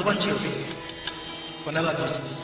रंगमंच होती कोणाला घ्यायची.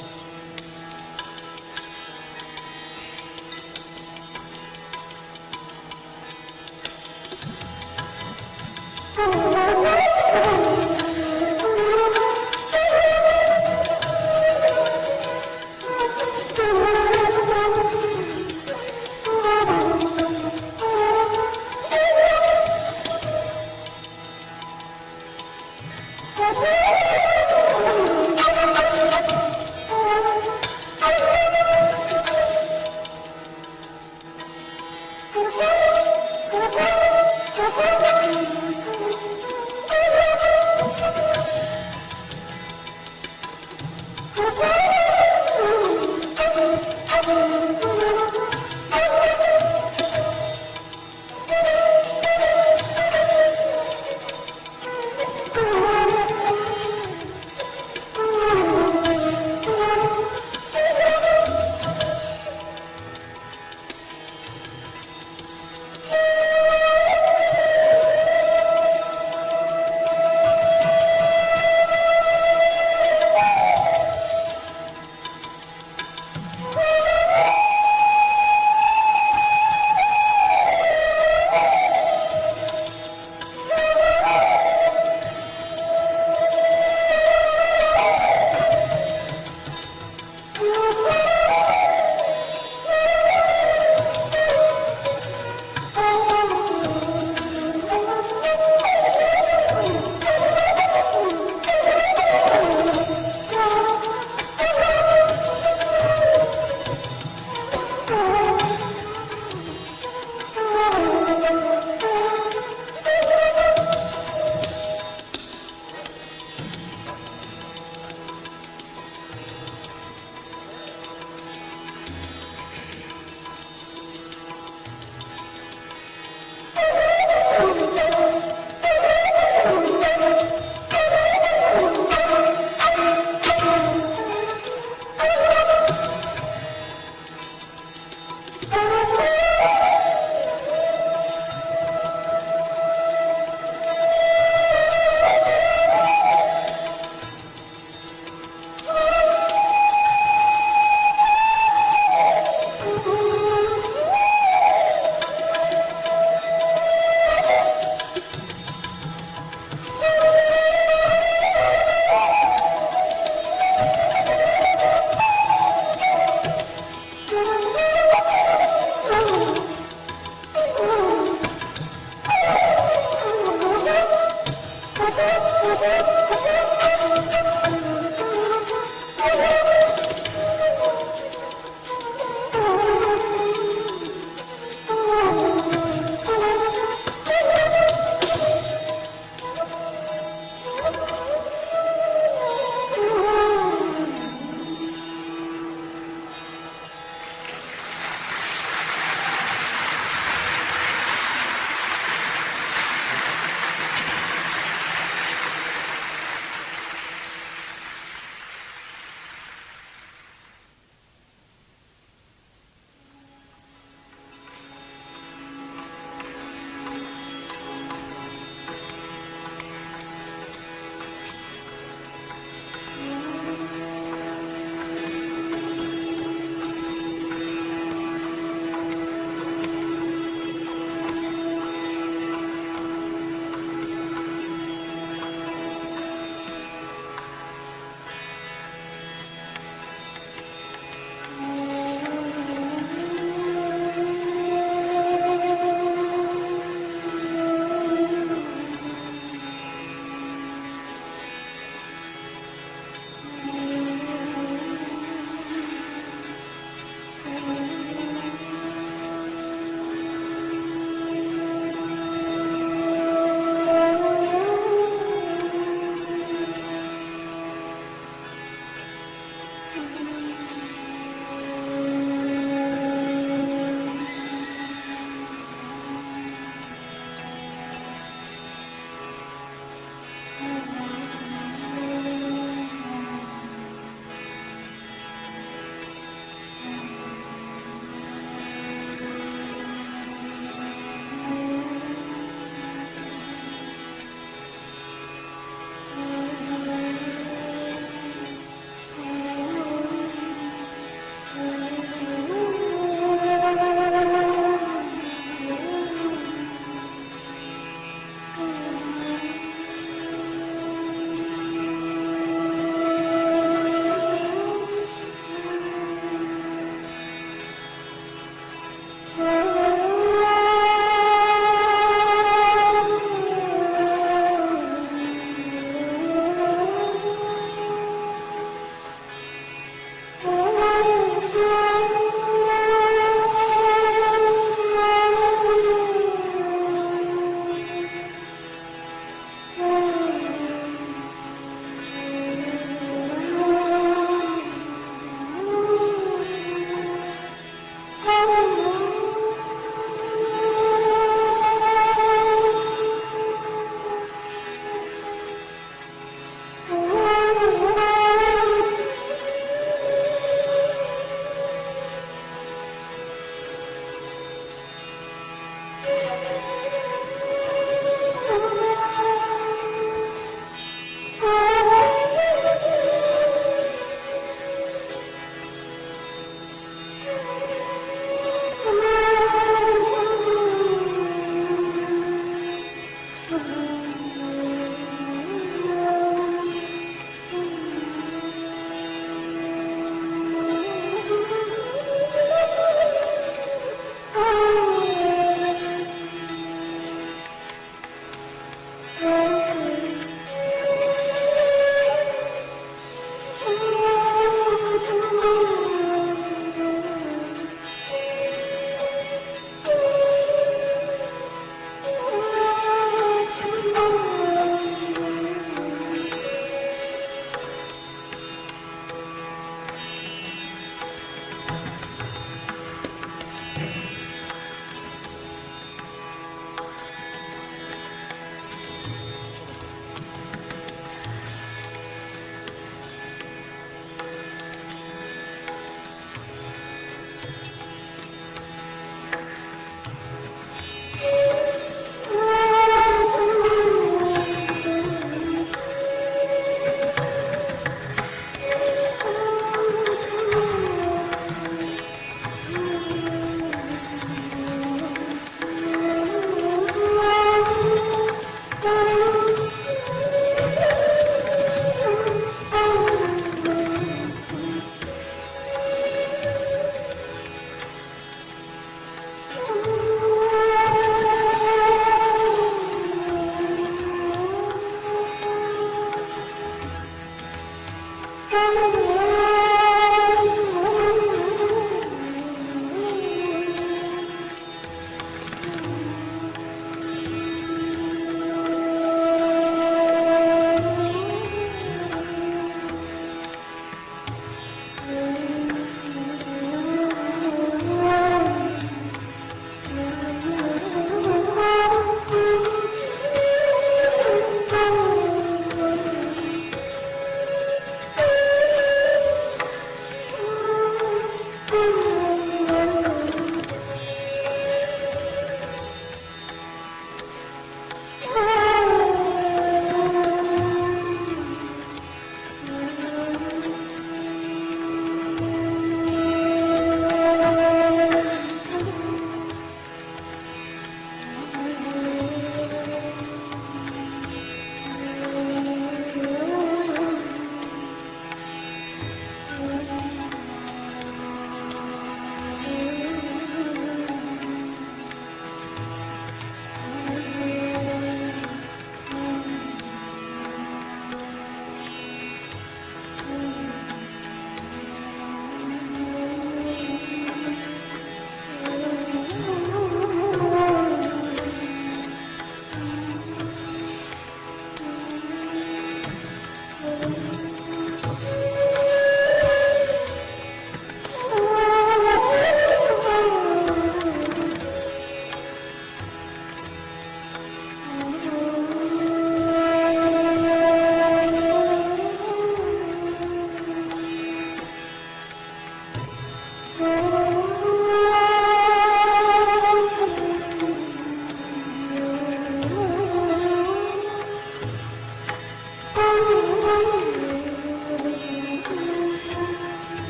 Thank you.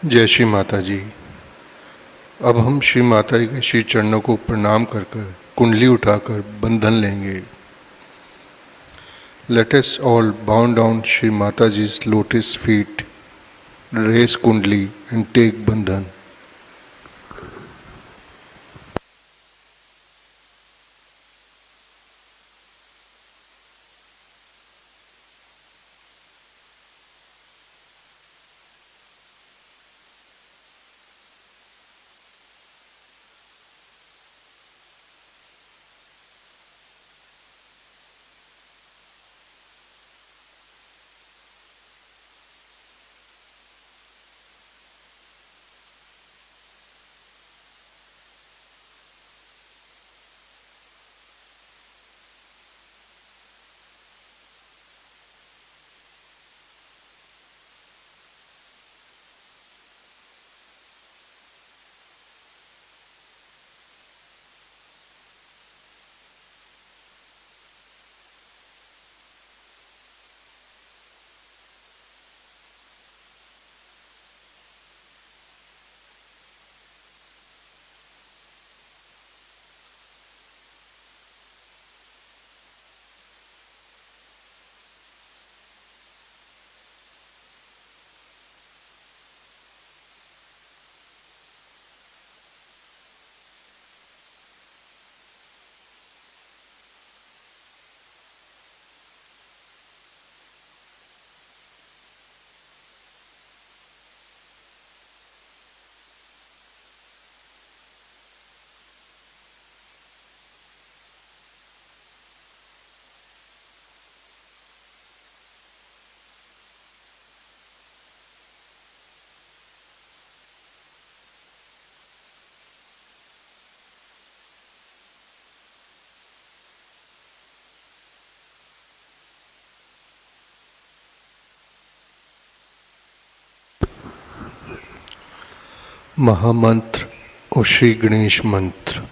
जय श्री माता जी। अब हम श्री माता जी के श्री चरणों को प्रणाम कर कर कुंडली उठाकर बंधन लेंगे। Let us all bow down Shri Mataji's lotus feet, raise kundli and take bandhan. महामंत्र और श्री गणेश मंत्र।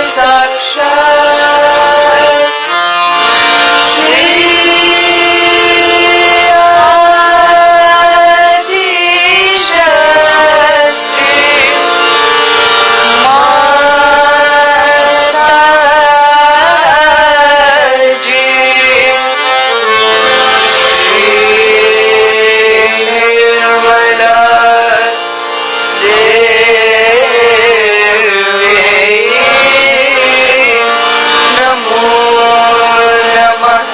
साक्षात् श्री आदिशक्ति माताजी श्री निर्मला नमो नमः।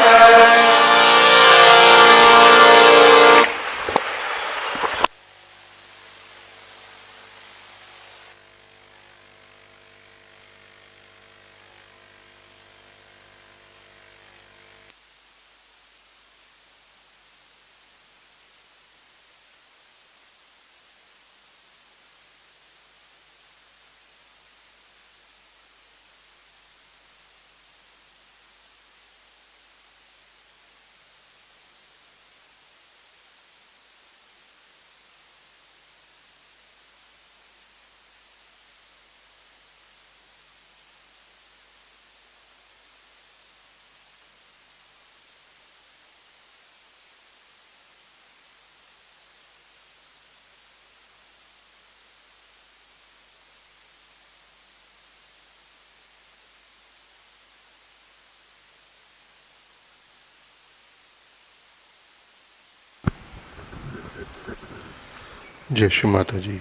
जय श्री माता जी।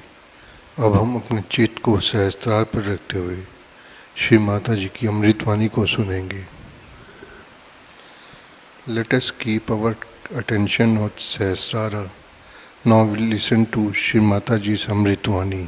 अब हम अपने चित्त को सहस्त्रार पर रखते हुए श्री माता जी की अमृतवाणी को सुनेंगे। Let us keep our attention on Sahasrara. Now we listen to Shri Mataji's Amritvani.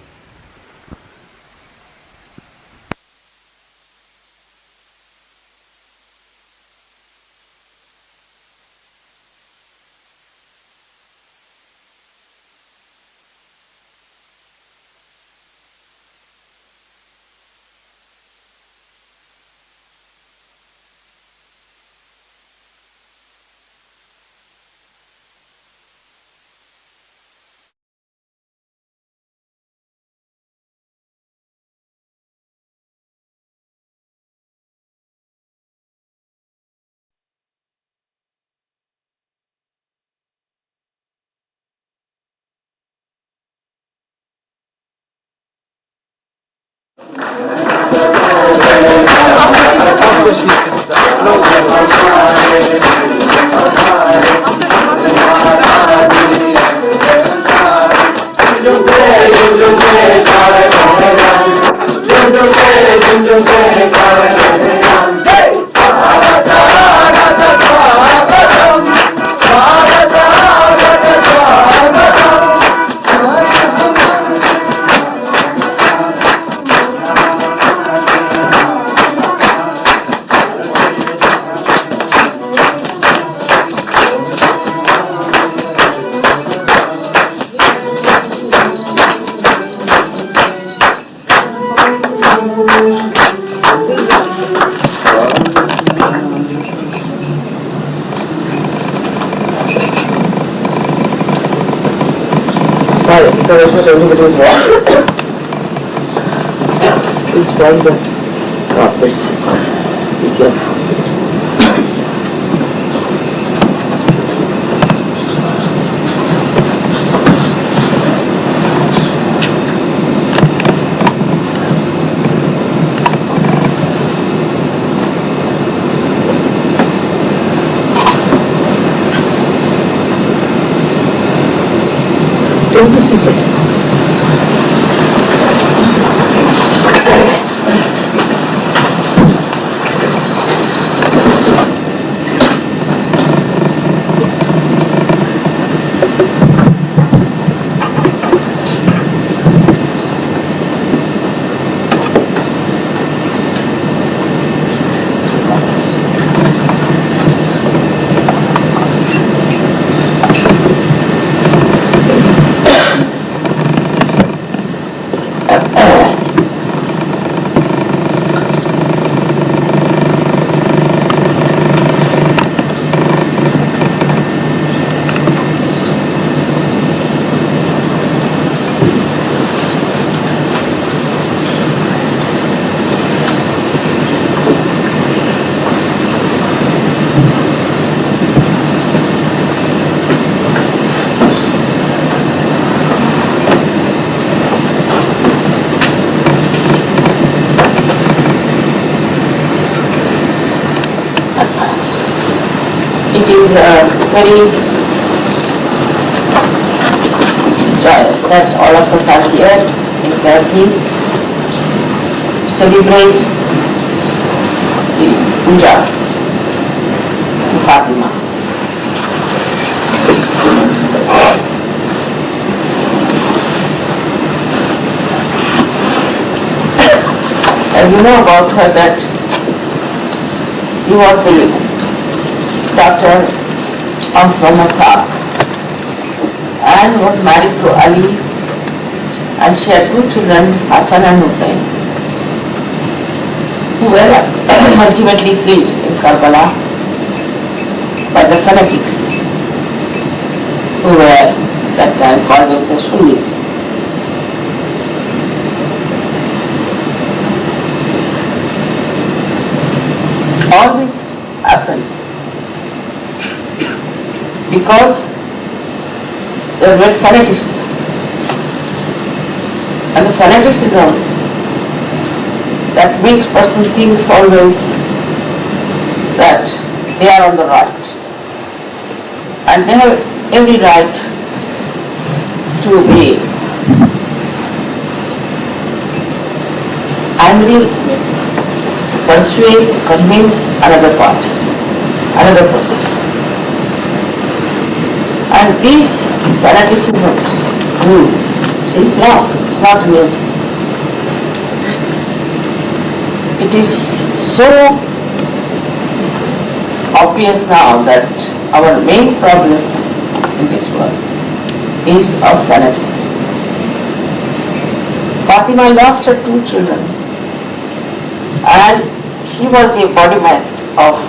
Please find the copies. Be careful. Don't be seated. it is very joyous that all of us are here in Turkey to celebrate the Puja to Fatima. As you know about her that she was the daughter of SAMAJ and was married to Ali, and she had two children, Hassan and Hussein, who were ultimately killed in Karbala by the fanatics who were at that time called themselves Sunnis. All this happened because there were fanatists, and the fanaticism that makes person thinks always that they are on the right and they have every right to be angry, persuade, convince another party, another person. And these fanaticisms rule since now, it's not new. It is so obvious now that our main problem in this world is of fanaticism. Fatima lost her two children, and she was the embodiment of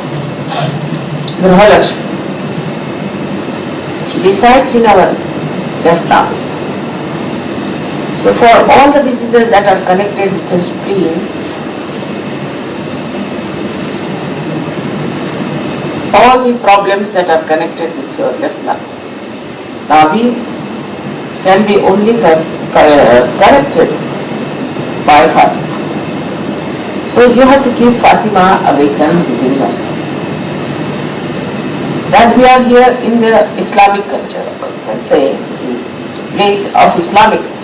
Nirmal. She resides in our left arm. So for all the diseases that are connected with the spleen, all the problems that are connected with your left lung, Navi can be only corrected by Fatima. So you have to keep Fatima awakened within yourself. That we are here in the Islamic culture, you can say this is place of Islamic culture.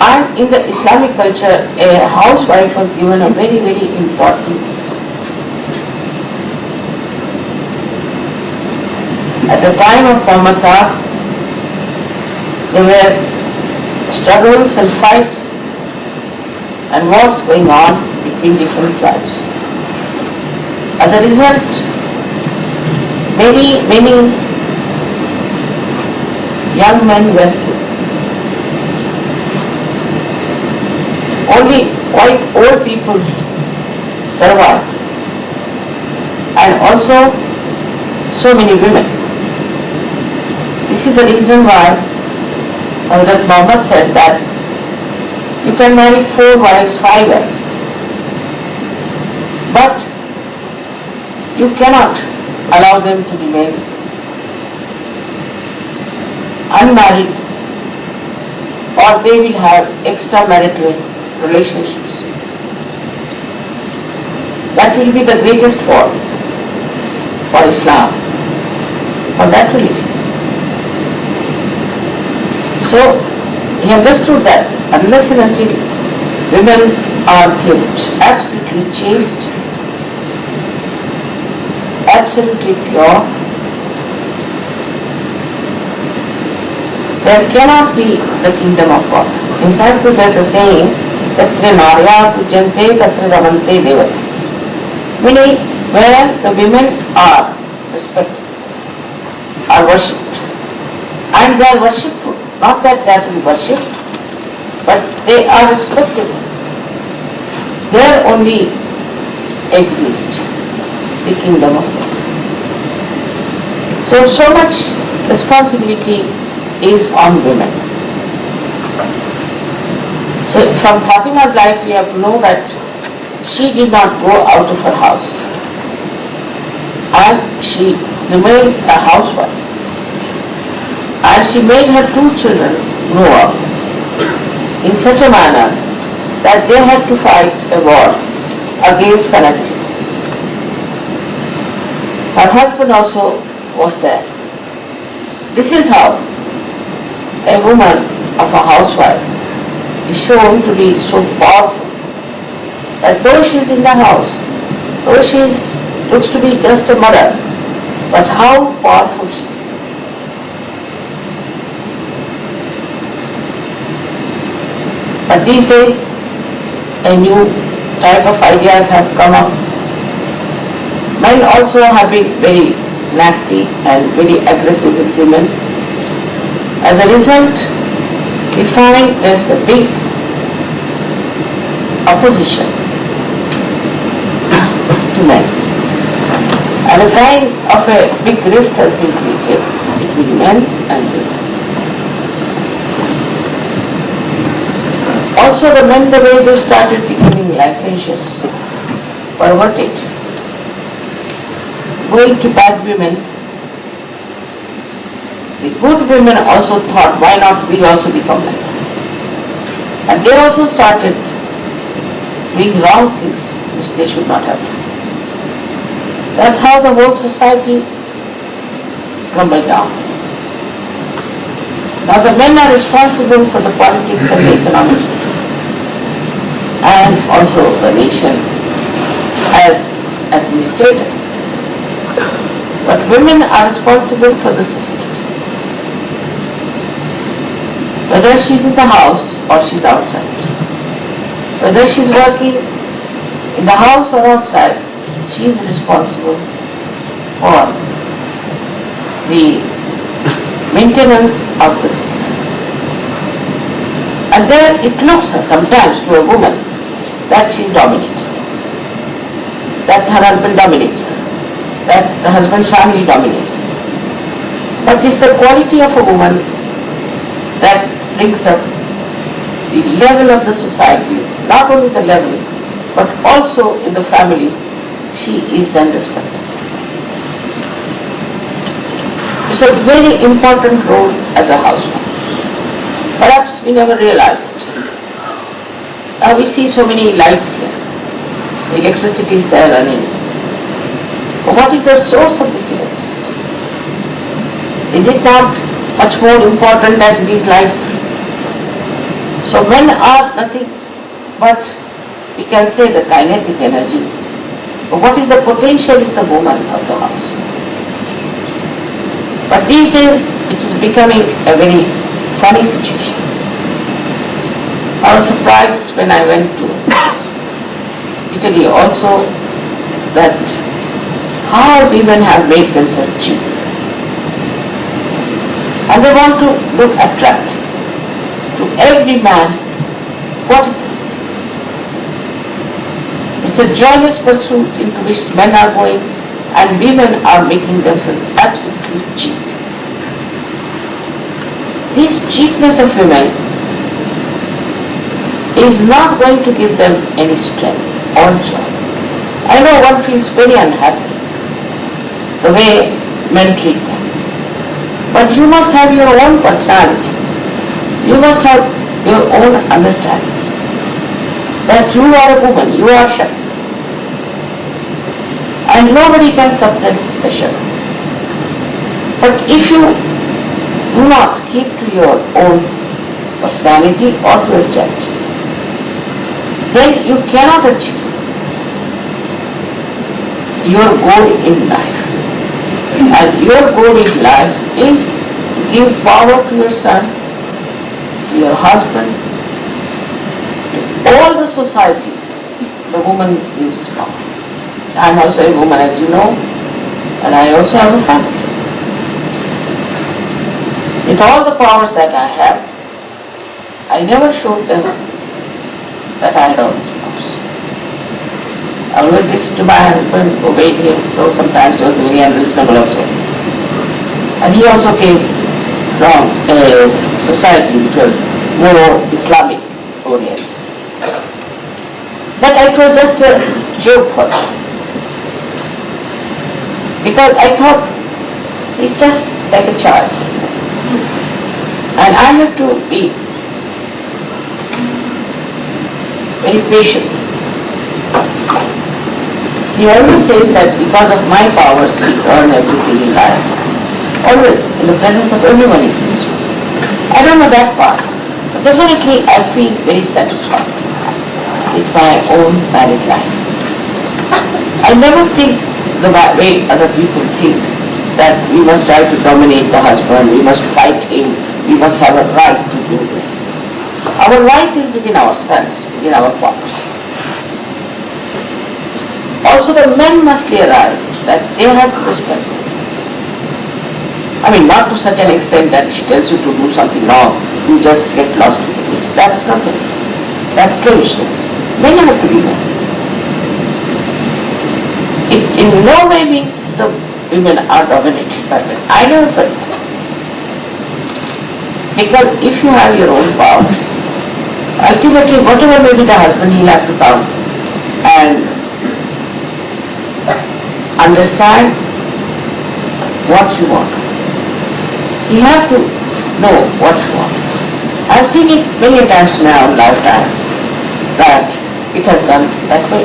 And in the Islamic culture, a housewife was given a very, very important. At the time of Muhammad Sahib, there were struggles and fights and wars going on between different tribes. As a result, many young men were killed. Only quite old people survived, and also so many women. This is the reason why Hazrat Muhammad said that you can marry 4 wives, 5 wives, but you cannot allow them to remain unmarried, or they will have extramarital relationships. That will be the greatest fault for Islam, for that religion. So he understood that unless and until women are kept absolutely chaste, absolutely pure, there cannot be the kingdom of God. In Sanskrit there is a saying, Tatra Narya Pujante Tatra Ramante Devata, meaning where the women are respected, are worshipped, and they are worshipful. Not that they are to be worshipped, but they are respected. There only exists the kingdom of God. So much responsibility is on women. So from Fatima's life we have to know that she did not go out of her house, and she remained a housewife. And she made her 2 children grow up in such a manner that they had to fight a war against fanatics. Her husband also was there. This is how a woman of a housewife is shown to be so powerful that though she is in the house, though she looks to be just a mother, but how powerful she is. But these days, a new type of ideas have come up. Men also have been very nasty and very aggressive with women. As a result, we find there's a big opposition to men. And a kind of a big rift has been created between men and women. Also the men, the way they started becoming licentious, perverted, going to bad women, the good women also thought, why not we also become like that? And they also started doing wrong things which they should not have done. That's how the whole society crumbled down. Now the men are responsible for the politics and the economics, and also the nation as administrators. But women are responsible for the society. Whether she's in the house or she's outside, whether she's working in the house or outside, she is responsible for the maintenance of the society. And then it looks sometimes to a woman that she's dominated, that her husband dominates her, that the husband's family dominates her. But it's the quality of a woman that brings up the level of the society, not only the level, but also in the family, she is then respected. It's a very important role as a housewife. Perhaps we never realize it. Now we see so many lights here. Electricity is there running. But what is the source of this electricity? Is it not much more important than these lights? So men are nothing but, we can say, the kinetic energy. But what is the potential is the woman of the house. But these days it is becoming a very funny situation. I was surprised when I went to Italy also that how women have made themselves cheap. And they want to look attractive to every man. What is it? It's a joyless pursuit into which men are going, and women are making themselves absolutely cheap. This cheapness of women is not going to give them any strength or joy. I know one feels very unhappy the way men treat them. But you must have your own personality. You must have your own understanding that you are a woman, you are Shakti. And nobody can suppress the Shakti. But if you do not keep to your own personality or to your chastity, then you cannot achieve your goal in life. And your goal in life is to give power to your son, to your husband, to all the society. The woman gives power. I am also a woman, as you know, and I also have a family. With all the powers that I have, I never showed them that I had all these powers. I always listened to my husband, obeyed him, though sometimes he was very unreasonable also. And he also came from a society which was more Islamic oriented. But it was just a joke for him. Because I thought he's just like a child. And I have to be very patient. He always says that because of my powers he earned everything in life. Always, in the presence of everyone he says so. I don't know that part, but definitely I feel very satisfied with my own married life. I never think the way other people think, that we must try to dominate the husband, we must fight him, we must have a right to do this. Our right is within ourselves, within our powers. Also the men must realize that they have to respect her. I mean, not to such an extent that she tells you to do something wrong, you just get lost with this. That's not it. That's slavishness. Men have to be men. It in no way means the women are dominated by men. I never felt that. Because if you have your own powers, ultimately whatever may be the husband, he'll have to come and understand what you want. You have to know what you want. I've seen it many times in my own lifetime that it has done that way.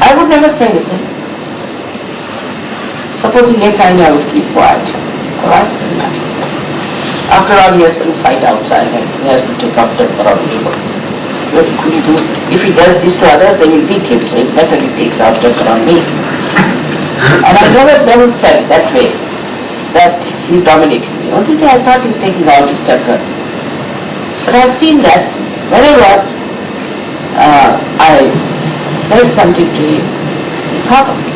I would never say anything. Suppose he gets angry, I would keep quiet. Alright? After all, he has to fight outside and he has to take up temper on people. What could he do? If he does this to others, they will beat him, so it's better he takes out temper on me. And I never felt that way, that he's dominating me. Only day I thought he's taking out his temper. But I've seen that whenever I said something to him, he thought of it.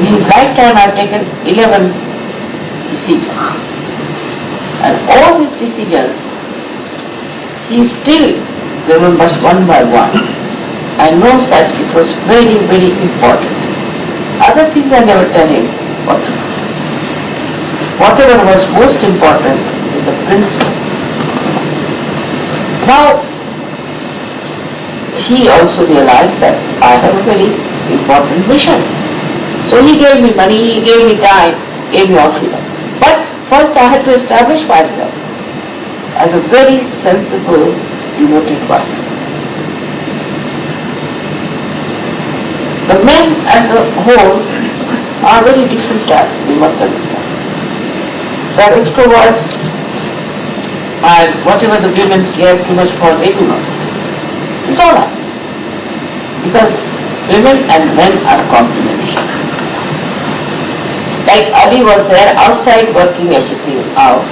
In his lifetime I've taken 11 decisions. And all his decisions, he still remembers one by one and knows that it was very, very important. Other things I never tell him what to do. Whatever was most important is the principle. Now, he also realized that I have a very important mission. So he gave me money, he gave me time, gave me all freedom. But first I had to establish myself as a very sensible, devoted wife. The men as a whole are very different type, we must understand. They are extroverts, and whatever the women care too much for, they do not. It's all right. Because women and men are complements. Like Ali was there outside working everything out,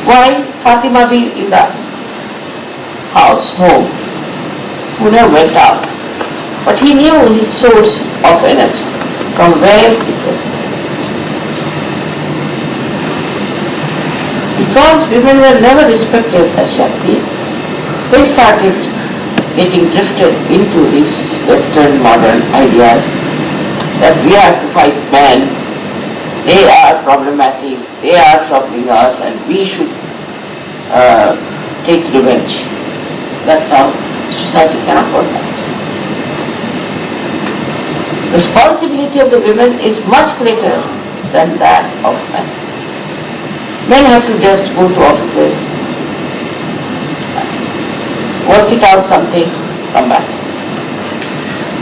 while Fatima be in the house, home, who never went out. But he knew his source of energy, from where it was coming. Because women were never respected as Shakti, they started getting drifted into these Western modern ideas that we have to fight men, they are problematic, they are troubling us, and we should take revenge. That's how society cannot work. Responsibility of the women is much greater than that of men. Men have to just go to offices, work it out something, come back.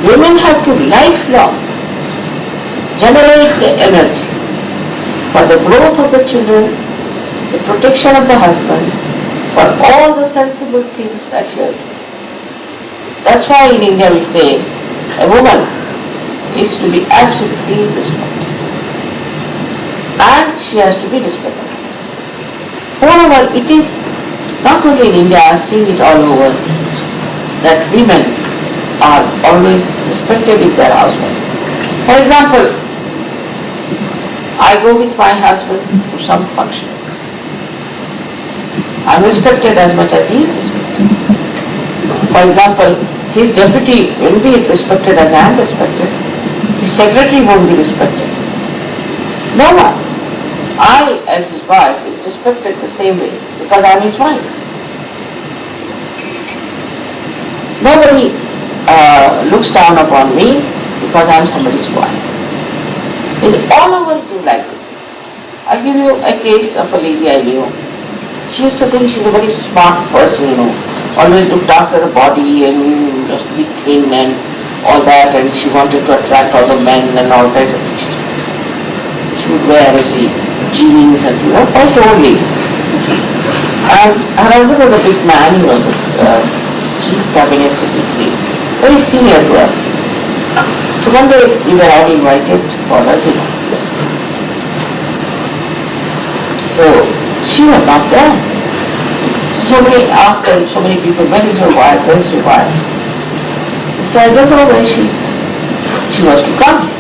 Women have to lifelong generate the energy for the growth of the children, the protection of the husband, for all the sensible things that she has to do. That's why in India we say a woman is to be absolutely respected. And she has to be respected. Moreover, it is not only in India, I have seen it all over, that women are always respected if they are housewives. For example, I go with my husband to some function. I am respected as much as he is respected. For example, his deputy will be respected as I am respected. His secretary won't be respected. No one. I, as his wife, is respected the same way because I am his wife. Nobody looks down upon me because I am somebody's wife. It's all over it is like this. I'll give you a case of a lady I knew. She used to think she's a very smart person, always looked after her body and just be thin and all that, and she wanted to attract all the men and all kinds of things. She would wear, jeans and quite old lady. And her husband was a big man, he was a chief cabinet secretary, very senior to us. So one day we were all invited for a dinner. So she was not there. Somebody asked her, so many people, where is your wife, where is your wife? So I don't know where she was to come here.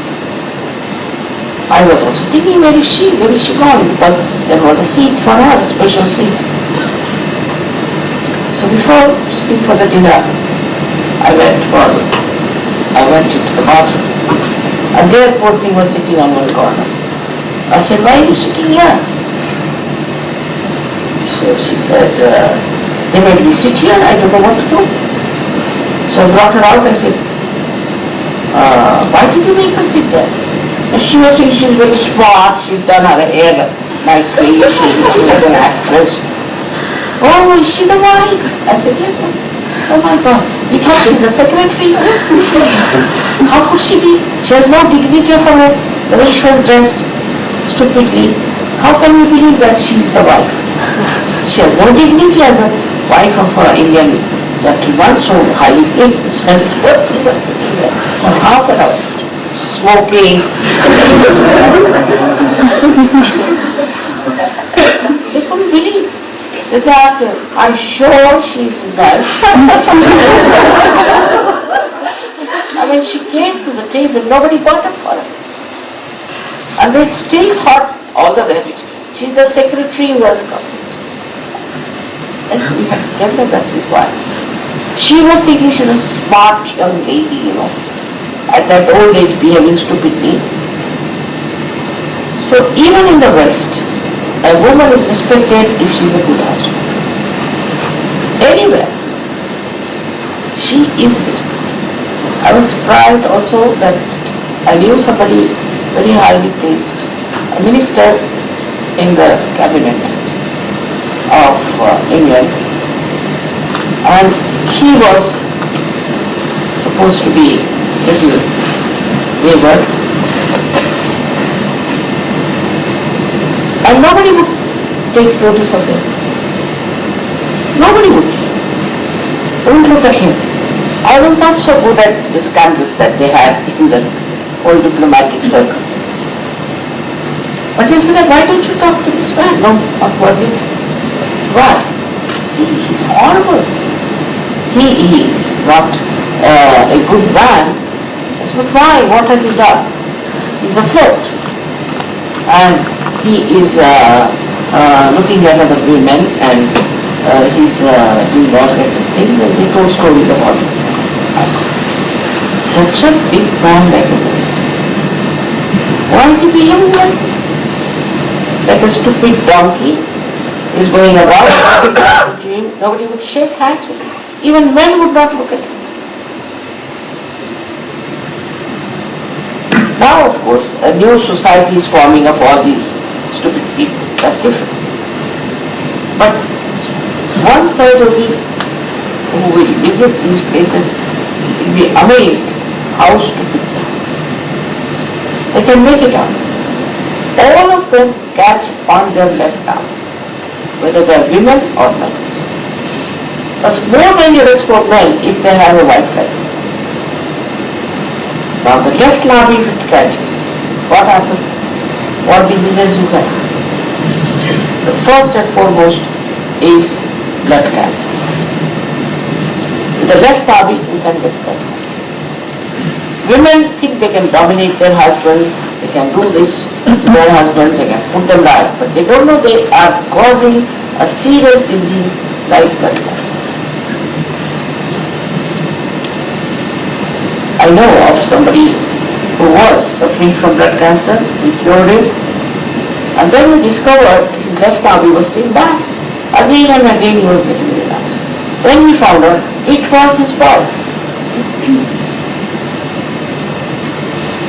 I was also thinking, where is she gone? Because there was a seat for her, a special seat. So before sitting for the dinner, I went into the bathroom. And there poor thing was sitting on one corner. I said, why are you sitting here? So she said, they made me sit here, I don't know what to do. So I brought her out, I said, why did you make her sit there? And she was saying she was very smart, she's done her hair nicely, she was an actress. Oh, is she the wife? I said, yes, sir. Oh my God, he thought she's the secretary. How could she be? She has no dignity of her own, the way she was dressed, stupidly. How can we believe that she's the wife? She has no dignity as a wife of an Indian gentleman, so highly placed, and sitting there for half an hour, smoking. They couldn't believe. They asked her, are you sure she's his wife? I mean, she came to the table, nobody got up for her. And they still thought all the rest. She's the secretary who has come. And we had to tell her that's his wife. She was thinking she's a smart young lady, at that old age behaving stupidly. So even in the West, a woman is respected if she's a good husband. Anywhere, she is respected. I was surprised also that I knew somebody very highly placed, a minister in the cabinet of England, and he was supposed to be a little wayward, and nobody would take notice of him. Nobody would. Don't look at him. I was not so good at the scandals that they had in the old diplomatic circles. But he said, why don't you talk to this man? No, not worth it. Why? See, he's horrible. He is not a good man. I said, but why? What has he done? He's a flirt. And he is looking at other women, and he's doing all kinds of things, and they told stories about him. Such a big man like a minister. Why is he behaving like this? Like a stupid donkey is going around to him, nobody would shake hands with him. Even men would not look at him. Now, of course, a new society is forming of all these stupid people. That's different. But one side only who will visit these places will be amazed how stupid they are. They can make it up. All of them catch on their left arm, whether they are women or men. It's more dangerous for men if they have a white lie. Now the left arm, if it catches, what happens? What diseases you have? The first and foremost is blood cancer. With the left arm, you can get blood cancer. Women think they can dominate their husband, they can do this to their husband, they can put them right, but they don't know they are causing a serious disease like blood cancer. I know of somebody who was suffering from blood cancer, we cured him, and then we discovered his left arm was still bad. Again and again he was getting relapsed. Then we found out it was his fault.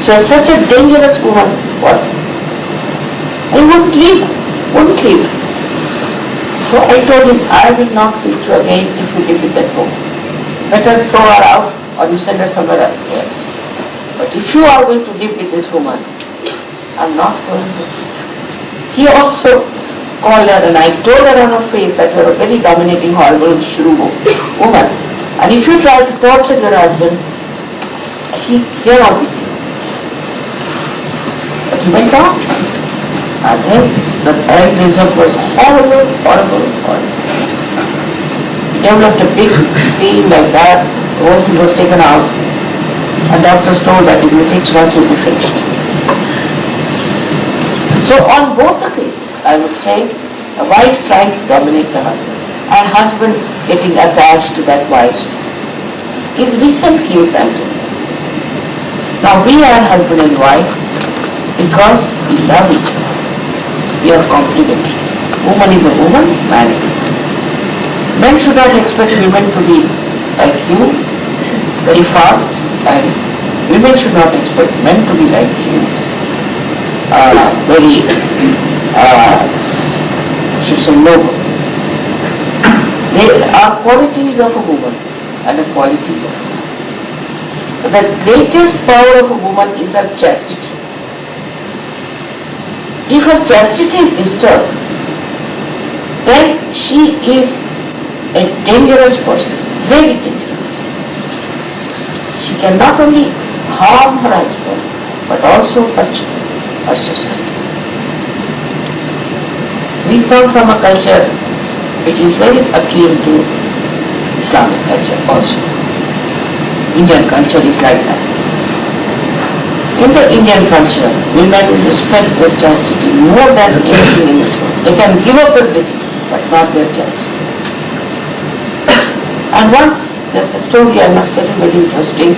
She was such a dangerous woman. What? I wouldn't leave. So I told him, I will not teach you again if you live with that woman. Better throw her out or you send her somewhere else. But if you are going to live with this woman, I'm not throwing her. He also called her and I told her on her face that you're a very dominating, horrible Shri woman. And if you try to torture your husband, he cannot be killed. But he went on. And then the end result was horrible, horrible, horrible. He developed a big pain like that, the whole thing was taken out. And doctors told that in 6 months he will be finished. So on both the cases, I would say, a wife trying to dominate the husband, and husband getting attached to that wife's. It's recent case I'm telling you. Now we are husband and wife because we love each other. We are complementary. Woman is a woman, man is a man. Men should not expect women to be like you, very fast, and women should not expect men to be like you, very, should say noble. There are qualities of a woman and the qualities of a man. But the greatest power of a woman is her chastity. If her chastity is disturbed, then she is a dangerous person, very dangerous. She can not only harm her husband, but also her society. We come from a culture which is very akin to Islamic culture also. Indian culture is like that. In the Indian culture, women respect their chastity more than anything in this world. They can give up everything, but not their chastity. And once, there's a story I must tell you very interesting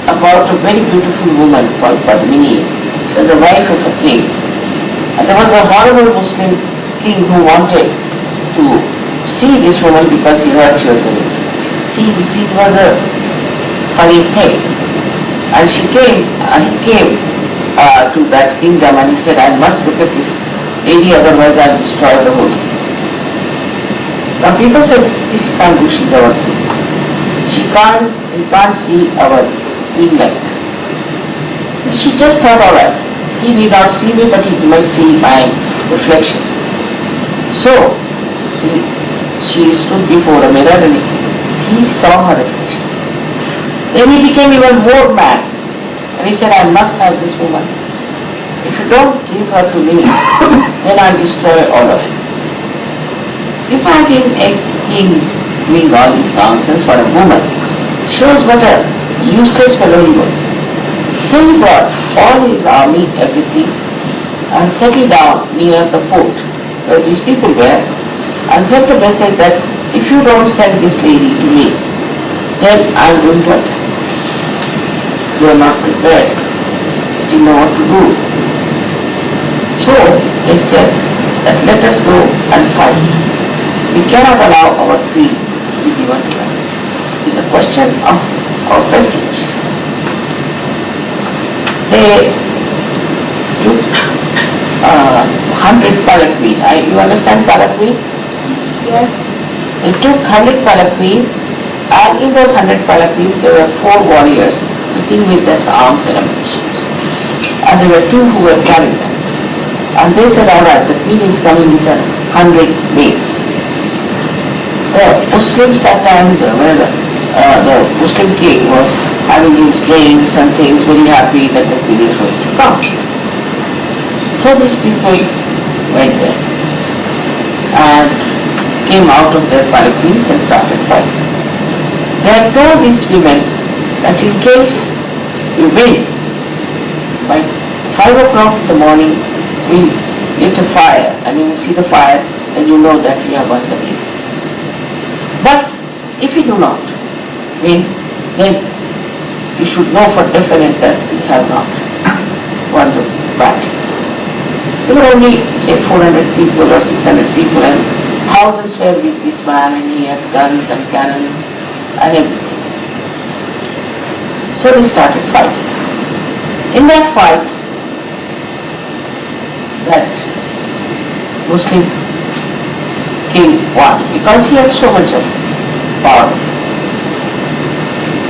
about a very beautiful woman called Padmini. She was the wife of a king. And there was a horrible Muslim king who wanted to see this woman because he heard she was very beautiful. See, this was a funny thing. And he came to that kingdom and he said, I must look at this lady, otherwise I'll destroy the whole thing. Now people said, this can't do, she's our queen. We can't see our queen like that. She just thought, alright, he need not see me, but he might see my reflection. So, she stood before a mirror and he saw her reflection. Then he became even more mad. And he said, I must have this woman. If you don't give her to me, then I'll destroy all of you. Imagine a king doing all this nonsense for a woman. Shows what a useless fellow he was. So he brought all his army, everything, and settled down near the fort where these people were, and sent a message that if you don't send this lady to me, then I'm going to attack. They are not prepared. They didn't know what to do. So they said that let us go and fight. We cannot allow our queen to be given to them. This is a question of our prestige. They took 100 palanquin. You understand palanquin? Yes. They took 100 palanquin, and in those 100 palanquin there were 4 warriors sitting with their arms and ammunition. And there were 2 who were carrying them. And they said, alright, the queen is coming with 100 maids. The Muslims that time, where the Muslim king was having his drinks and things, very happy that the queen is going to come. So these people went there and came out of their palanquins and started fighting. They had told these women that in case we win, by 5 o'clock in the morning, we lit a fire, and you will see the fire, and you know that we have won the case. But if we do not win, then we should know for definite that we have not won the battle. There were only, say, 400 people or 600 people, and thousands were with this man, and he had guns and cannons and everything. So they started fighting. In that fight, that Muslim king won because he had so much of power.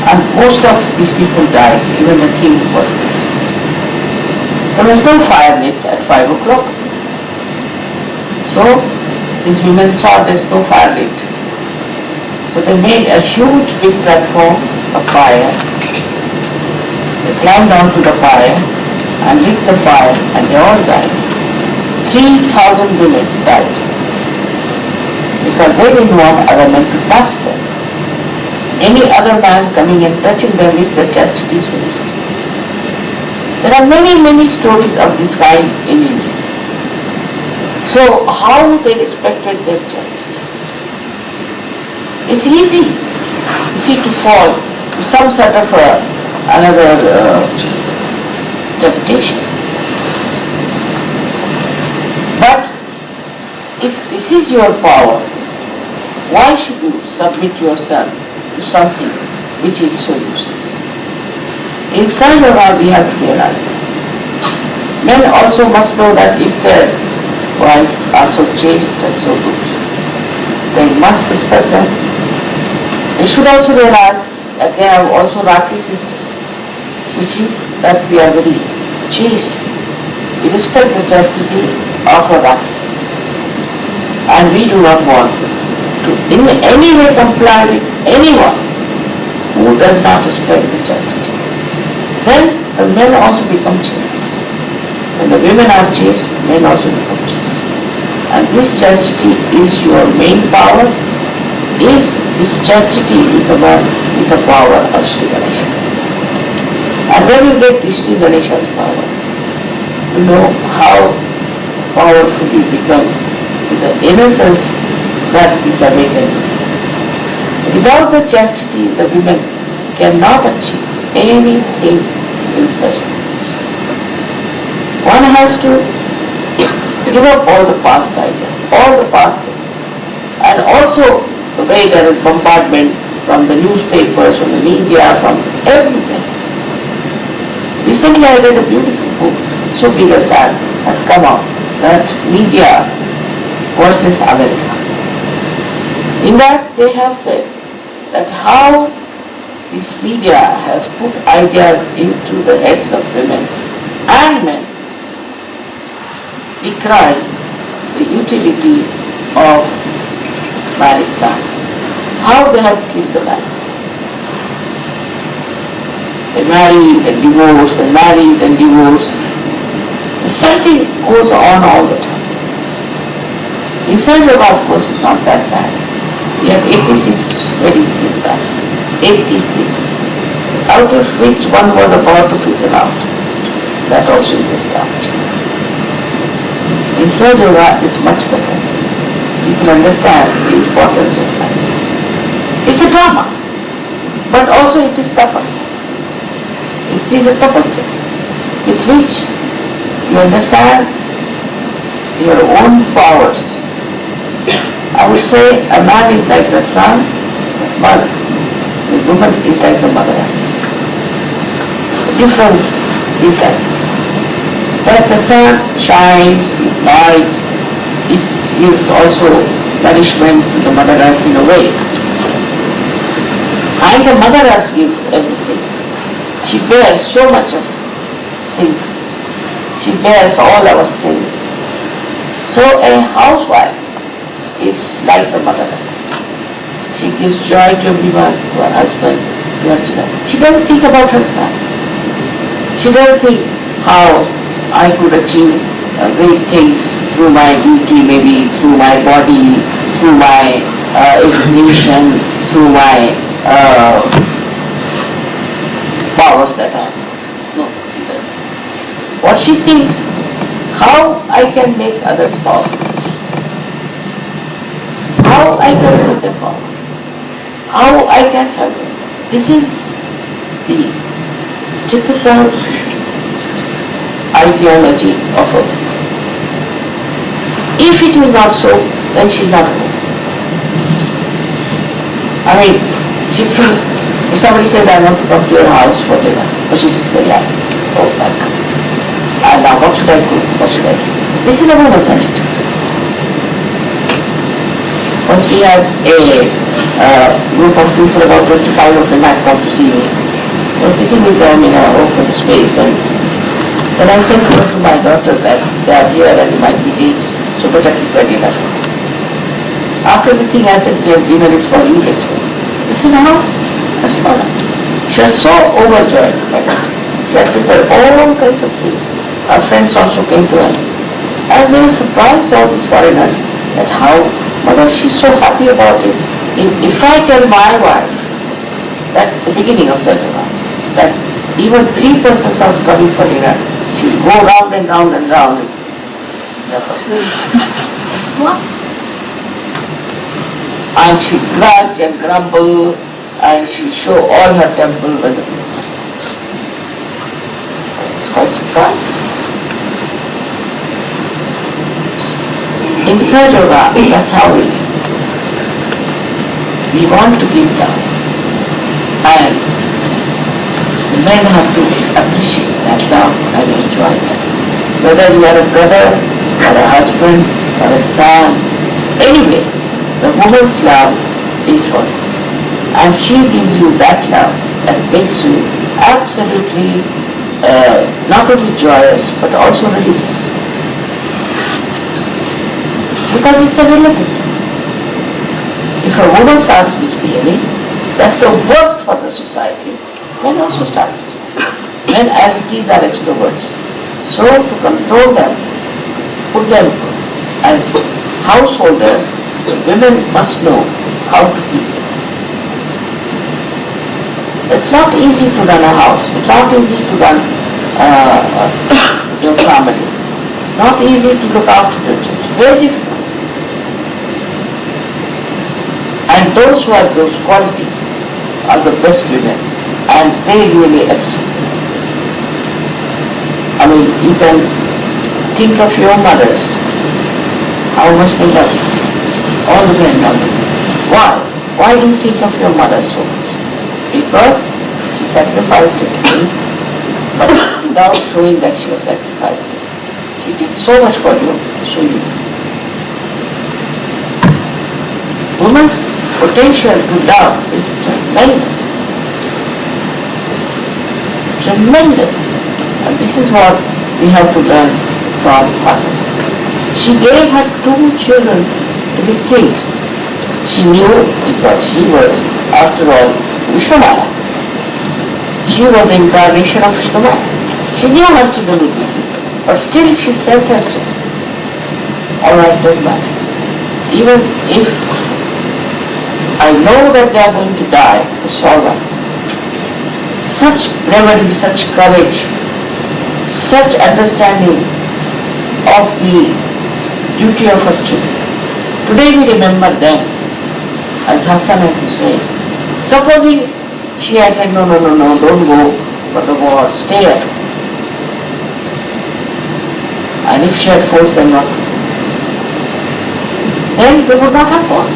And most of these people died, even the king was killed. There was no fire lit at 5 o'clock. So these women saw there's no fire lit. So they made a huge big platform of fire. They climbed onto the fire and lit the fire and they all died. 3,000 women died because they didn't want other men to touch them. Any other man coming and touching them is their chastity is finished. There are many, many stories of this kind in India. So how they respected their chastity? It's easy, to fall to some sort of another temptation. But if this is your power, why should you submit yourself to something which is so useless? In Sahaja we have to realize that. Men also must know that if their wives are so chaste and so good, they must respect them. They should also realize that they have also Rakhi sisters, which is that we are very chaste. We respect the chastity of our Rakhi sister. And we do not want to in any way comply with anyone who does not respect the chastity. Then the men also become chaste. When the women are chaste, men also become chaste. And this chastity is your main power. This chastity is the power of Shri Ganesha. And when you get Shri Ganesha's power, you know how powerful you become with the innocence that is awakened. So without the chastity, the women cannot achieve anything in such a way. One has to give up all the past ideas, all the past things. And also the way there is bombardment from the newspapers, from the media, from everything. Recently I read a beautiful book, so big as that, has come out, that media versus America. In that they have said that how this media has put ideas into the heads of women and men, decrying the utility of married life. How they have killed the man. They marry and divorce, they marry and divorce. Something goes on all the time. Inside your of course is not that bad. We have 86 weddings this time. 86. Out of which one was about to fizzle out. That also is established. Inside yoga is much better. People understand the importance of life. It's a drama, but also it is tapas. It is a tapas with which you understand your own powers. I would say a man is like the sun, but the woman is like the mother. The difference is that the sun shines with light, it gives also nourishment to the mother earth in a way. And the mother earth gives everything. She bears so much of things. She bears all our sins. So a housewife is like the mother earth. She gives joy to everyone, to her husband, to her children. She doesn't think about herself. She doesn't think how I could achieve great things through my duty, maybe through my body, through my education, through my powers that I have. No, she doesn't. What she thinks, how I can make others powerful. How I can make them powerful. How I can help them. This is the typical ideology of a woman. If it is not so, then she is not a woman. I mean, she feels, if somebody says, I want to come to your house for dinner, but she is very happy. Oh, welcome. And now what should I cook? What should I do? This is a woman's attitude. Once we had a group of people, about 25 of them had come to see me. I was sitting with them in an open space, and then I sent word to my daughter that they are here and they might be late, so better prepare dinner. After the thing, I said, dinner is for you, let's go. He said, no, I said, no. She was so overjoyed by that. She had prepared all kinds of things. Our friends also came to her. And they were surprised, all these foreigners, that how, mother, she's so happy about it. If I tell my wife, that the beginning of Saturday, that even 3 persons are coming for dinner, she'll go round and round and round. What? And she'll grudge and grumble, and she'll show all her temple when the people. It's quite surprising. Inside yoga, that's how we live. We want to give down. And the men have to appreciate that love and enjoy that. Whether you are a brother, or a husband, or a son, anyway, the woman's love is for you. And she gives you that love that makes you absolutely not only joyous, but also religious. Because it's a relative. If a woman starts misbehaving, that's the worst for the society. Men also start misbehaving. Men as it is are extroverts. So to control them, put them as householders, the women must know how to keep them. It's not easy to run a house. It's not easy to run your family. It's not easy to look after your children. Very difficult. And those who have those qualities are the best women, and they really excel. I mean, you can think of your mothers, how much they love you, all the men love you. Why? Why do you think of your mother so much? Because she sacrificed everything, but without showing that she was sacrificing. She did so much for you, so you. Woman's potential to love is tremendous. Tremendous. And this is what we have to learn from Fatima. She gave her 2 children to be killed. She knew because she was, after all, Vishnumaya. She was the incarnation of Vishnumaya. She knew her children would be killed, but still she sent her children. All right, doesn't matter. Even if I know that they are going to die, it's all right. Such bravery, such courage, such understanding of the duty of her children. Today we remember them as Hassan and Hussein. Supposing she had said, no, don't go for the war, stay at home. And if she had forced them not to, then they would not have gone.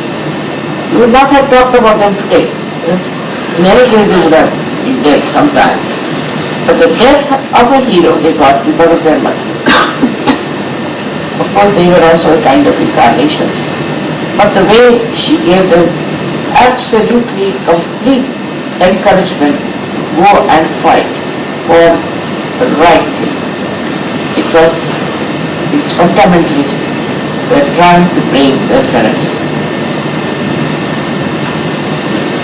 We would not have talked about them today. In any case, they would have been dead sometime. But the death of a hero they got because of their mother. Of course, they were also a kind of incarnations. But the way she gave them absolutely complete encouragement to go and fight for the right thing. Because these fundamentalists were trying to bring their fanaticism.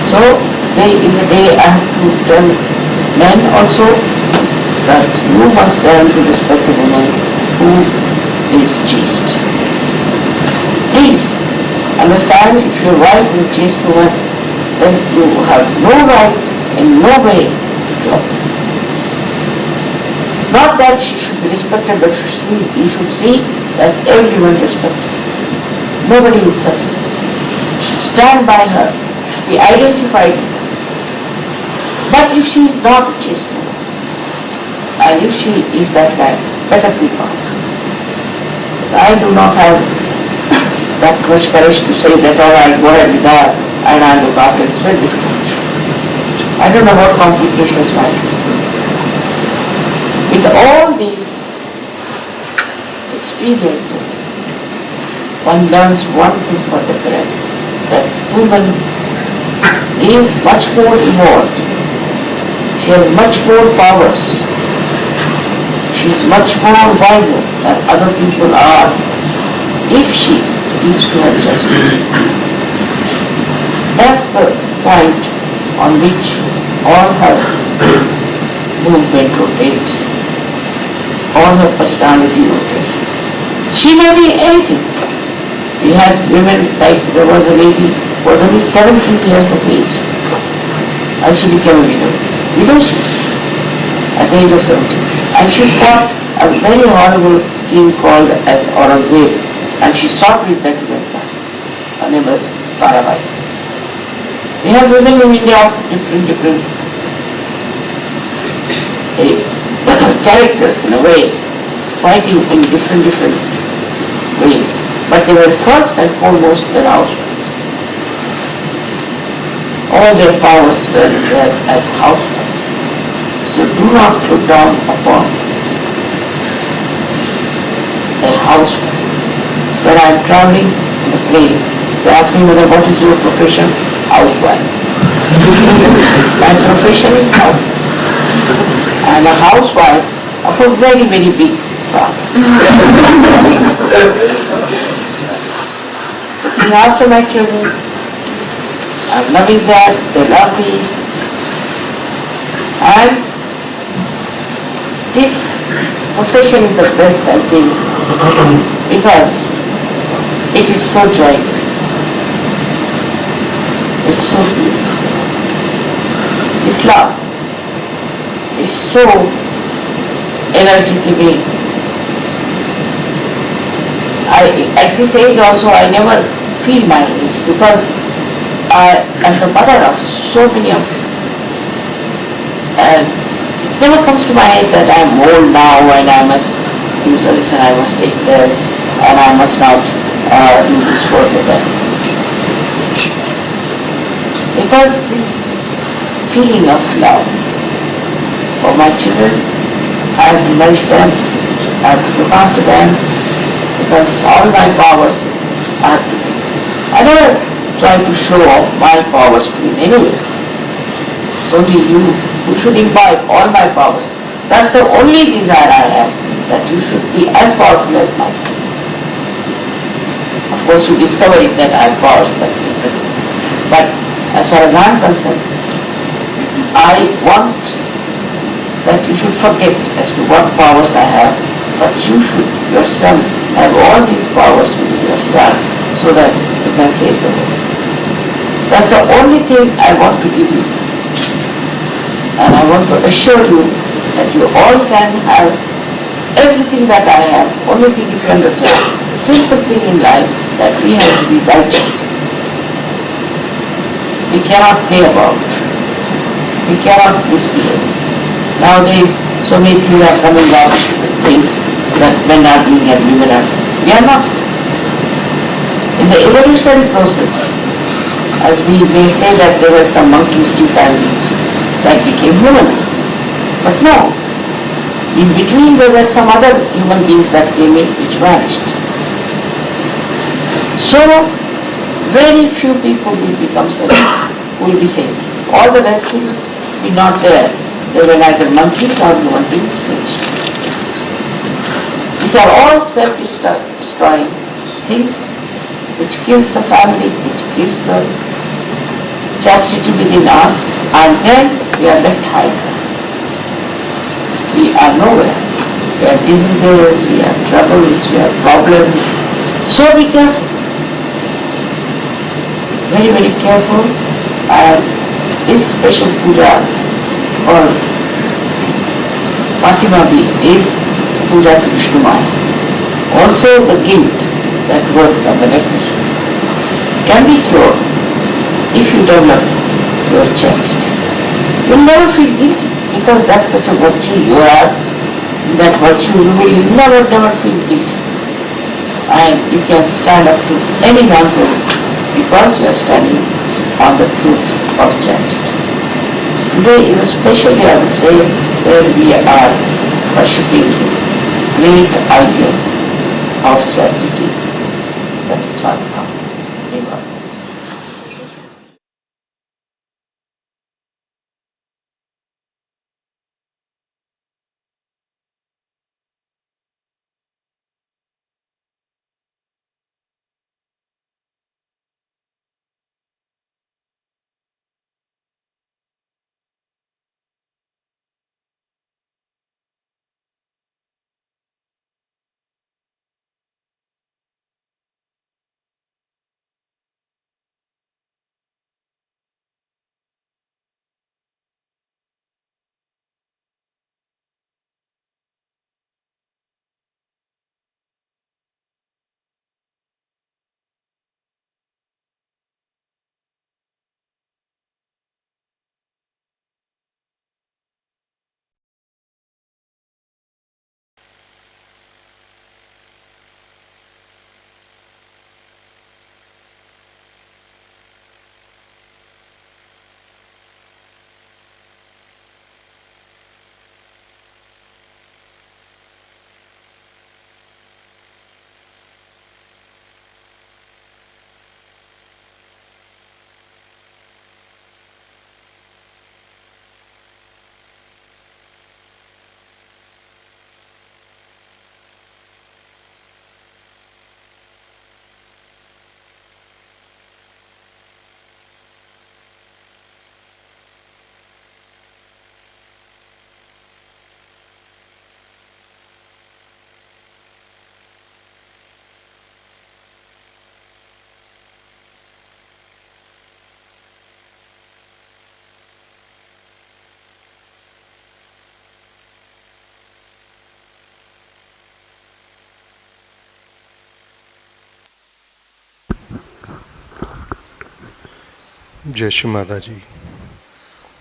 So there is a day I have to tell men also that you must learn to respect a woman who is chaste. Please understand, if your wife is a chaste woman, then you have no right in no way to drop her. Not that she should be respected, but you should see that everyone respects her. Nobody insults her. You should stand by her. Be identified. But if she is not a chaste woman, and if she is that kind, better keep out. I do not have that much courage to say that all right, go ahead with that, and I look after. It's very difficult. I don't know what complications might be. With all these experiences, one learns one thing for the parent. that woman is much more evolved. She has much more powers. She is much more wiser than other people are if she keeps to her chastity. That's the point on which all her movement rotates, all her personality rotates. She may be anything. We had women, like there was a lady who was only 17 years of age and she became a widow. Widowship at the age of 17. And she fought a very horrible king called as Aurangzeb, and she sought replacement. Her name was Tarabai. We have women in India of different characters in a way, fighting in different ways. But they were first and foremost their housewives. All their powers were there as housewives. So do not look down upon a housewife. When I am traveling in the plane, they ask me whether what is your profession? Housewife. My profession is housewife. I am a housewife of a very big part. Looking after my children, I am loving them, they love me, and this profession is the best, I think, because it is so joyful. It's so beautiful. This love is so energy giving. At this age also, I never feel my age because I am the mother of so many of them. And it never comes to my head that I am old now and I must do this and I must take this and I must not do this for them. Because this feeling of love for my children, I have to nourish them, I have to look after them, because all my powers I have to give. I never try to show off my powers to in any way. It's only you who should imbibe all my powers. That's the only desire I have, that you should be as powerful as myself. Of course, you discover it that I have powers, that's different. But as far as I am concerned, I want that you should forget as to what powers I have, but you should yourself have all these powers within yourself so that you can save the world. That's the only thing I want to give you. And I want to assure you that you all can have everything that I have. Only thing if you understand, simple thing in life, that we have to be righteous. We cannot play about. We cannot misbehave. Nowadays, so many things are coming out, things that men are doing and women are doing. We are not. In the evolutionary process, as we may say that there were some monkeys, chimpanzees, that became human beings. But no, in between there were some other human beings that came in which vanished. So, very few people will become servants, who will be saved. All the rest will be not there. They were neither monkeys nor human beings, finished. These are all self-destroying things which kills the family, which kills the chastity within us, and then we are left high. We are nowhere. We have diseases, we have troubles, we have problems. So be careful. Very careful. And this special puja or Fatima is puja to Vishnu Maya. Also the guilt that works on the definition can be cured if you develop your chastity. You will never feel guilty because that's such a virtue you have. That virtue you will never feel guilty. And you can stand up to any nonsense because you are standing on the truth of chastity. Today is a special day, I would say, where we are worshipping this great ideal of chastity. That is Fatima. जय श्री माता जी।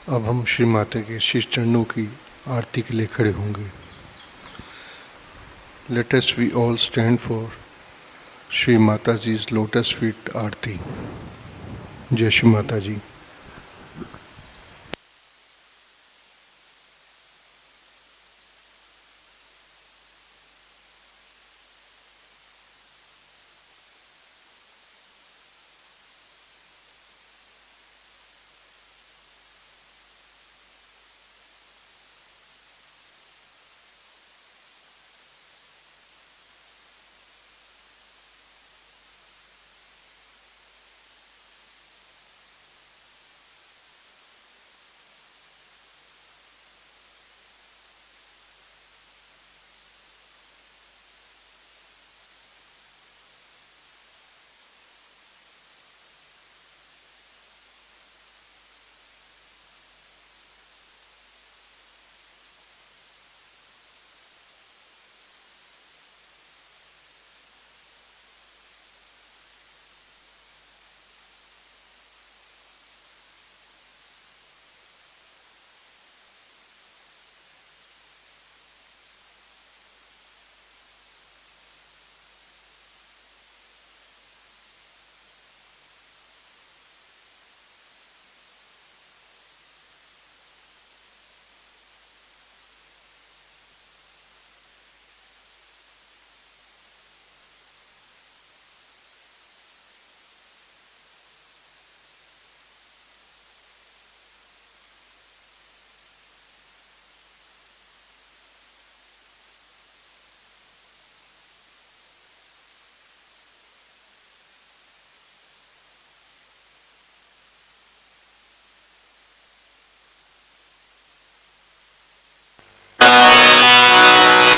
अब हम श्री माता के श्री चरणों की आरती के लिए खड़े होंगे। Let us we all stand for Shri Mata ji's lotus feet आरती। जय श्री माता जी।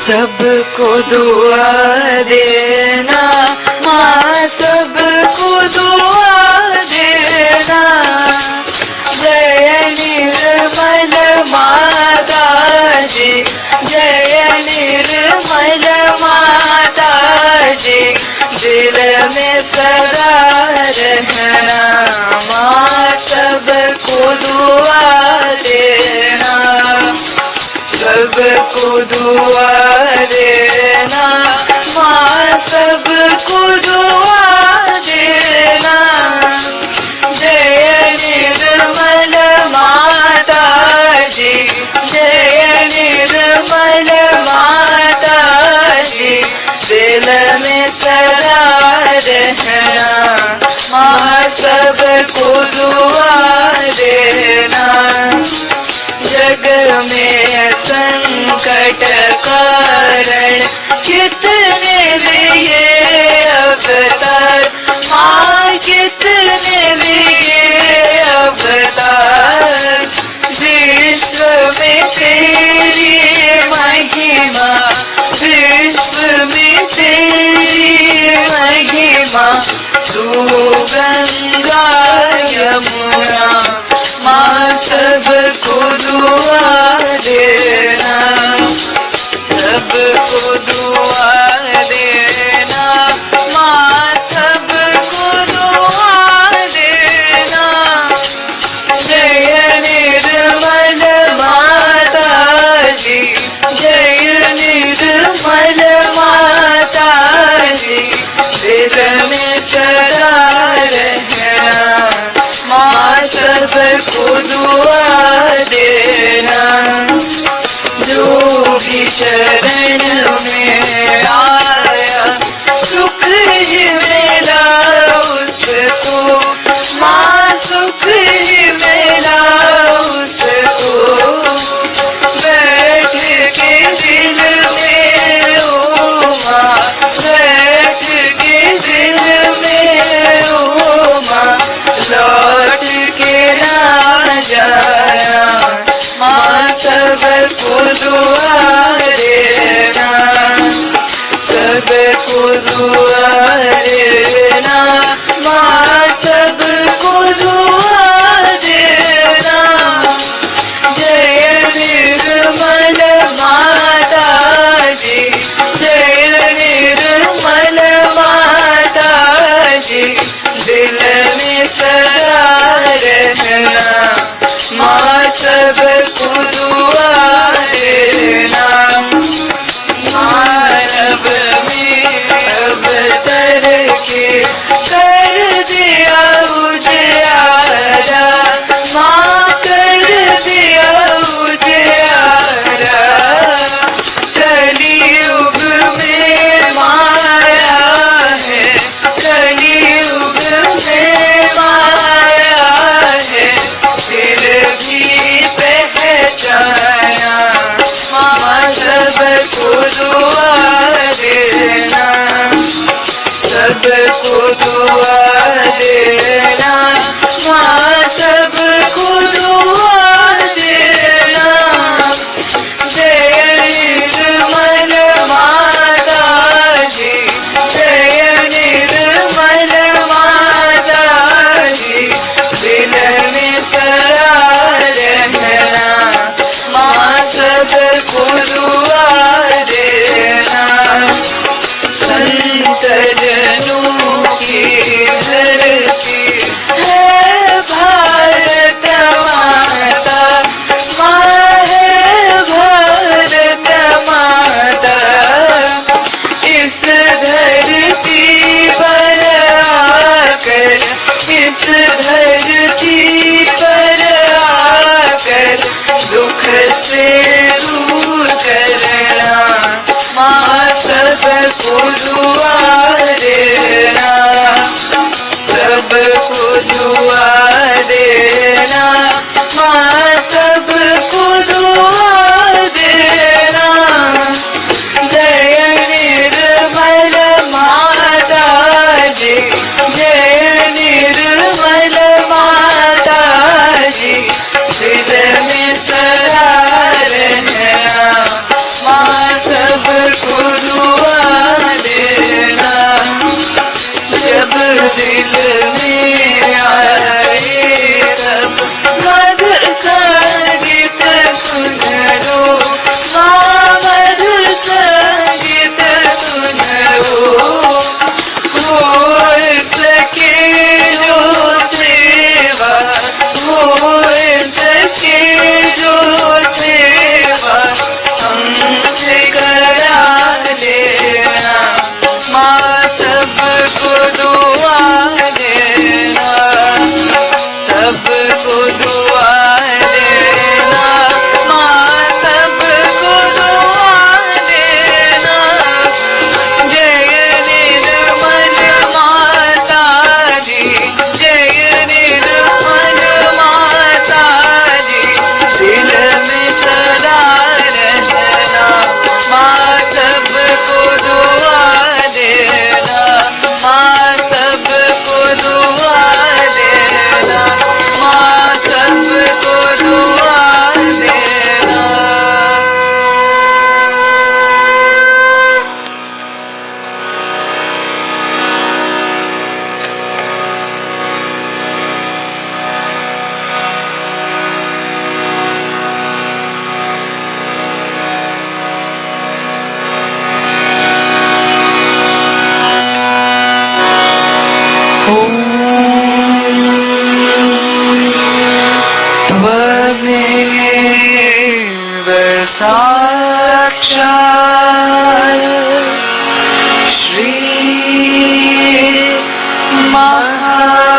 सबको दुआ देना माँ, सबको दुआ देना। जय निर्मल माता जी, जय निर्मल माता जी। दिल में सदा रहना माँ, सबको दुआ देना। सबको दुआ देना माँ, सबको दुआ देना। जय निर्मल माता जी, जय निर्मल माता जी। दिल में सदा रहना माँ, सबको दुआ देना। जग में संकट कारण कितने लिए अवतार माँ, कितने लिए अवतार। विश्व में तेरी महिमा, विश्व में तेरी महिमा। तू गंगा यमुना माँ, सबको दुआ देना। सबको दुआ देना माँ, सबको दुआ देना। जय निर्मल माता जी, जय निर्मल माता जी। दिल में सदा रहना माँ, सबको दुआ देना। जो भी शरण में आया सुख ही मिला उसको माँ, सुख ही मिला उसको। बैठ के दिल में ओ माँ, बैठ के दिल में ओ माँ। लौट के ना जाना माँ, सबको दुआ देना। सबको दुआ देना माँ, सबको दुआ देना। जय निर्मल माता जी, जय निर्मल माता जी। दिल में सदा में सदा रहना, माँ सबको दुआ देना। संत जनों की धरती है भारत माता, माँ है भारत माता। इस धरती पर आकर, इस धरती पर आकर दुख से दूर करना, माँ सबको दुआ देना, सबको दुआ देना, माँ सबको दुआ देना। जय निर्मल माता जी, जय निर्मल माता जी, दिल में सदा रहना, माँ सबको दुआ देना। जब दिल में आए तब मधुर संगीत सुन लो, माँ मधुर संगीत सुन लो। हो सके जो सेवा, हो सके जो सेवा हमसे करा देना, माँ सबको दुआ देना, सबको दुआ देना, माँ सबको दुआ देना। जय निर्मल माता जी, जय निर्मल माता जी, दिल में सदा रहना, माँ सबको दुआ देना, माँ सबको दुआ देना, माँ सबको दुआ देना। त्वमेव साक्षात् श्री महालक्ष्मी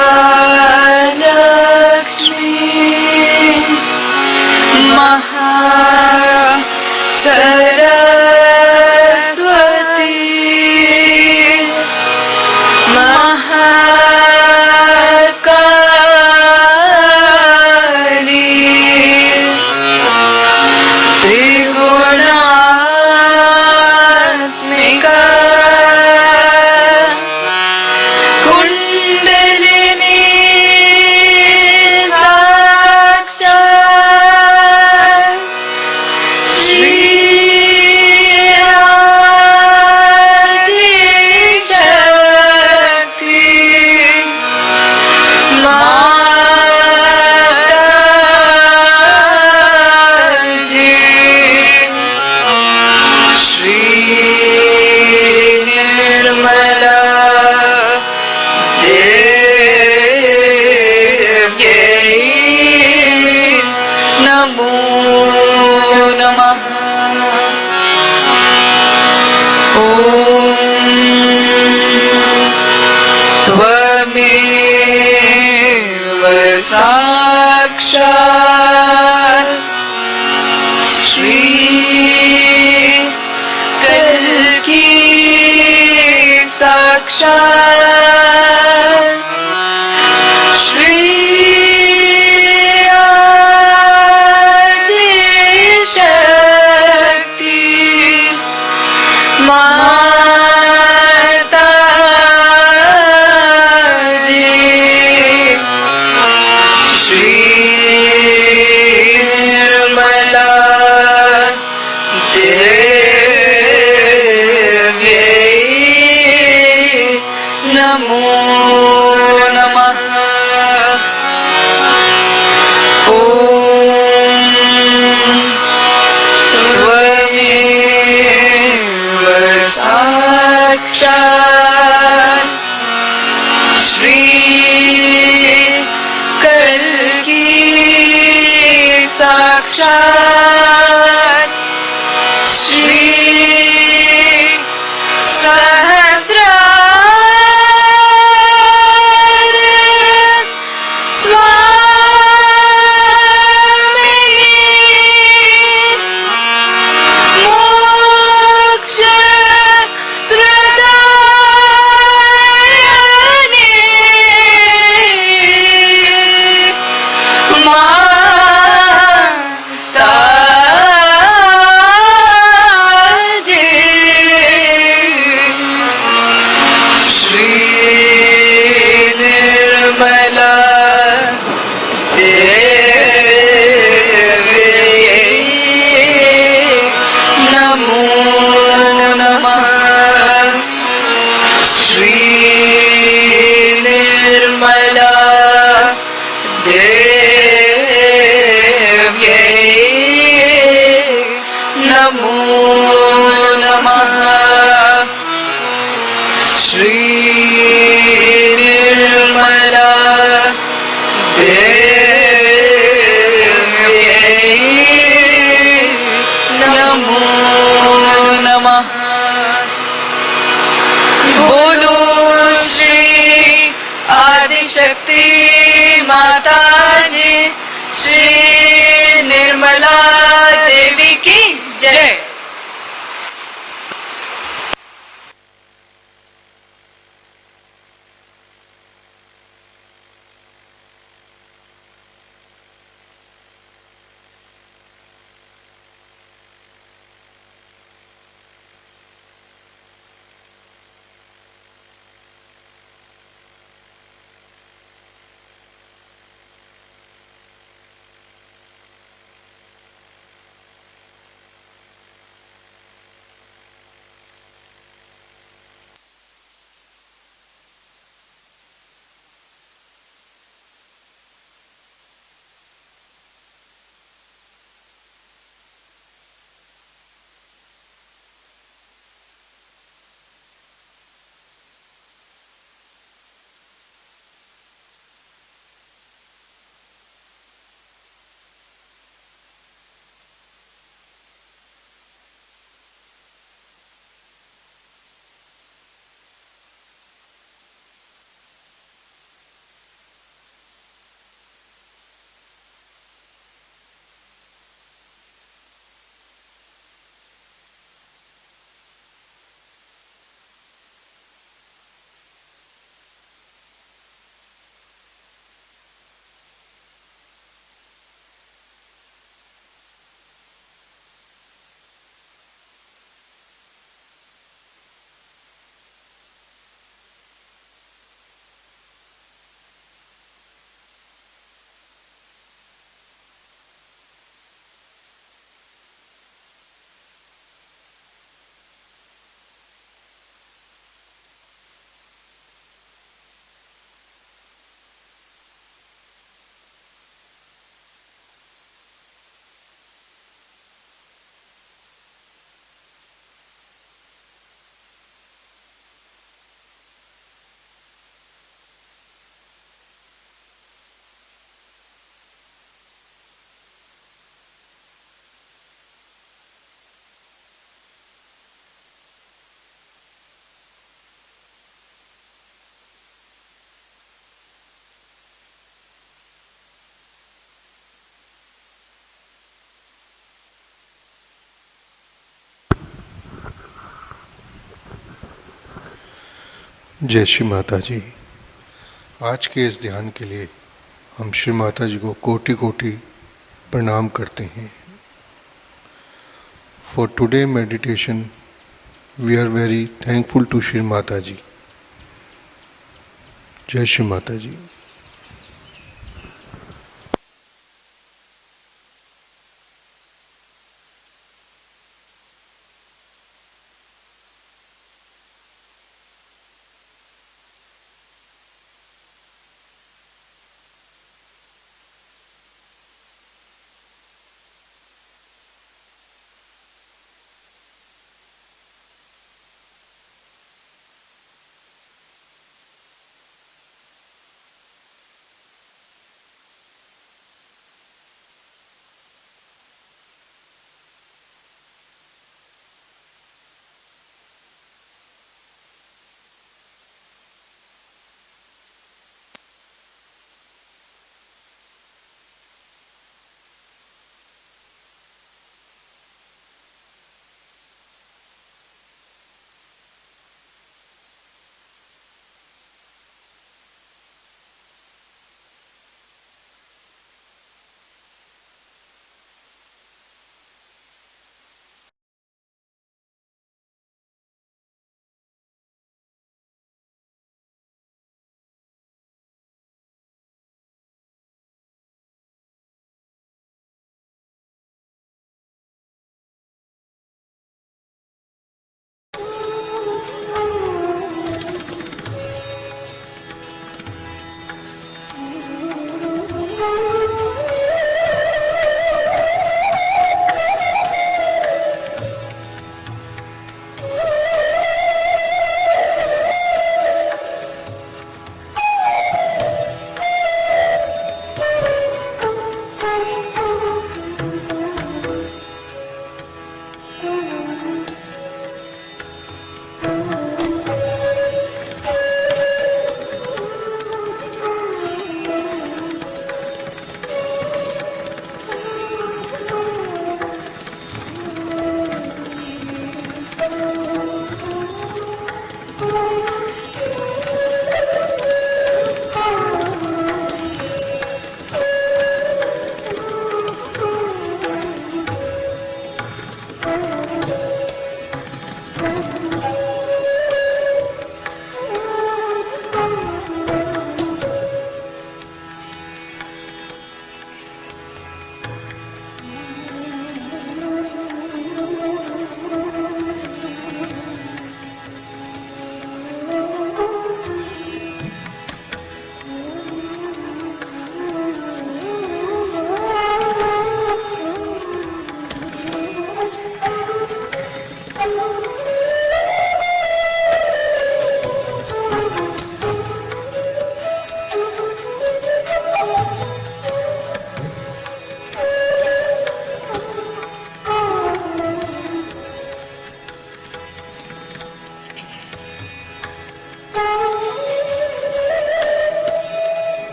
महासरस्वती महाकाली त्रिगुणात्मिका कुंडलिनी साक्षात् श्री आदिशक्ति माताजी। श्री निर्मला देव्यै नमो नमः। त्वमेव साक्षात् श्री कल्की साक्षात् श्री आदिशक्ति माताजी। श्री निर्मला देव्यै नमो नमः। साक्षात् श्री सहस्रार स्वामिनी मोक्ष प्रदायिनी बोलो श्री आदिशक्ति माता जी श्री निर्मला देवी की जय। जय श्री माता जी। आज के इस ध्यान के लिए हम श्री माता जी को कोटि कोटि प्रणाम करते हैं। For today meditation we are very thankful to Shri Mata ji. जय श्री माता जी।